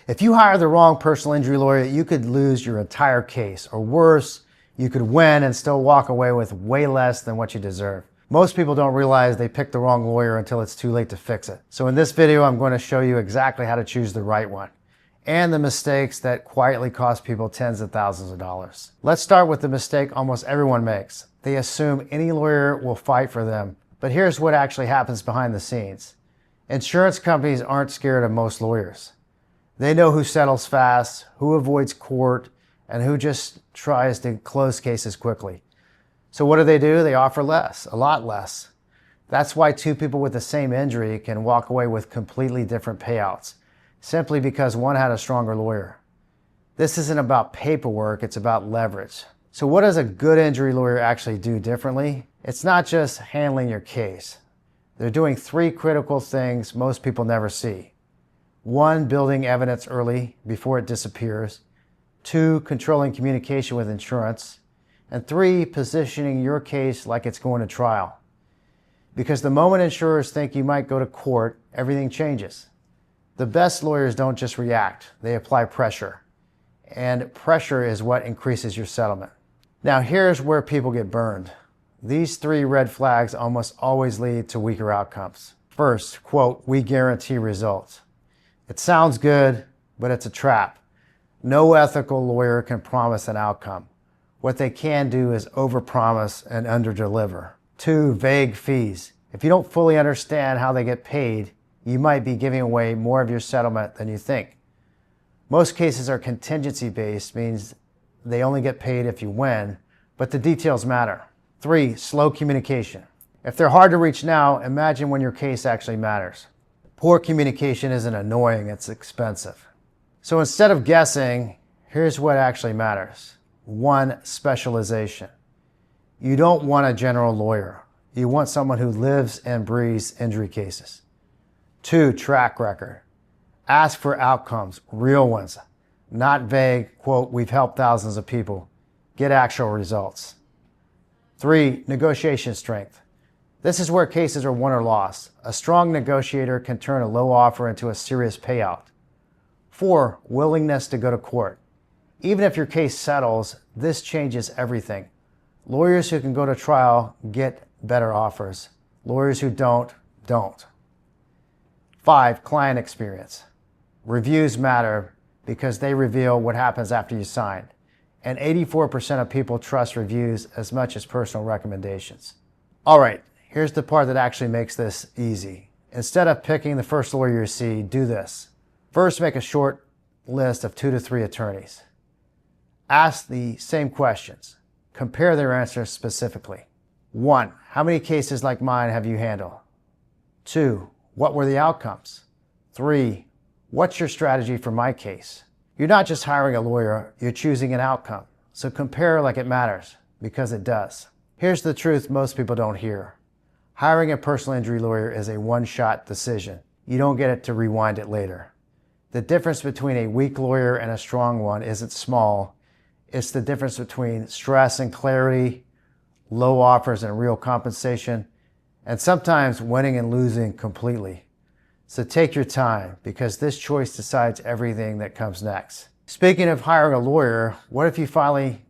If you hire the wrong personal injury lawyer, you could lose your entire case, or worse, you could win and still walk away with way less than what you deserve. Most people don't realize they picked the wrong lawyer until it's too late to fix it. So in this video, I'm going to show you exactly how to choose the right one and the mistakes that quietly cost people tens of thousands of dollars. Let's start with the mistake almost everyone makes. They assume any lawyer will fight for them. But here's what actually happens behind the scenes. Insurance companies aren't scared of most lawyers. They know who settles fast, who avoids court, and who just tries to close cases quickly. So what do? They offer less, a lot less. That's why two people with the same injury can walk away with completely different payouts, simply because one had a stronger lawyer. This isn't about paperwork, it's about leverage. So what does a good injury lawyer actually do differently? It's not just handling your case. They're doing three critical things most people never see. 1, building evidence early before it disappears. 2, controlling communication with insurance. And 3, positioning your case like it's going to trial. Because the moment insurers think you might go to court, everything changes. The best lawyers don't just react, they apply pressure. And pressure is what increases your settlement. Now here's where people get burned. These 3 red flags almost always lead to weaker outcomes. First, quote, "We guarantee results." It sounds good, but it's a trap. No ethical lawyer can promise an outcome. What they can do is overpromise and underdeliver. 2, vague fees. If you don't fully understand how they get paid, you might be giving away more of your settlement than you think. Most cases are contingency-based, means they only get paid if you win, but the details matter. 3, slow communication. If they're hard to reach now, imagine when your case actually matters. Poor communication isn't annoying, it's expensive. So instead of guessing, here's what actually matters. 1, specialization. You don't want a general lawyer. You want someone who lives and breathes injury cases. 2, track record. Ask for outcomes, real ones, not vague, quote, "We've helped thousands of people." Get actual results. 3, negotiation strength. This is where cases are won or lost. A strong negotiator can turn a low offer into a serious payout. 4, willingness to go to court. Even if your case settles, this changes everything. Lawyers who can go to trial get better offers. Lawyers who don't. 5, client experience. Reviews matter because they reveal what happens after you sign. And 84% of people trust reviews as much as personal recommendations. All right, here's the part that actually makes this easy. Instead of picking the first lawyer you see, do this. First, make a short list of 2 to 3 attorneys. Ask the same questions. Compare their answers specifically. 1, how many cases like mine have you handled? 2, what were the outcomes? 3, what's your strategy for my case? You're not just hiring a lawyer, you're choosing an outcome. So compare like it matters, because it does. Here's the truth most people don't hear. Hiring a personal injury lawyer is a one-shot decision. You don't get it to rewind it later. The difference between a weak lawyer and a strong one isn't small. It's the difference between stress and clarity, low offers and real compensation, and sometimes winning and losing completely. So take your time, because this choice decides everything that comes next. Speaking of hiring a lawyer, what if you finally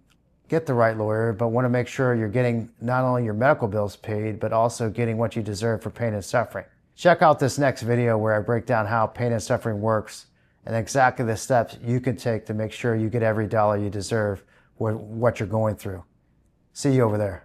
get the right lawyer, but want to make sure you're getting not only your medical bills paid, but also getting what you deserve for pain and suffering? Check out this next video where I break down how pain and suffering works and exactly the steps you can take to make sure you get every dollar you deserve for what you're going through. See you over there.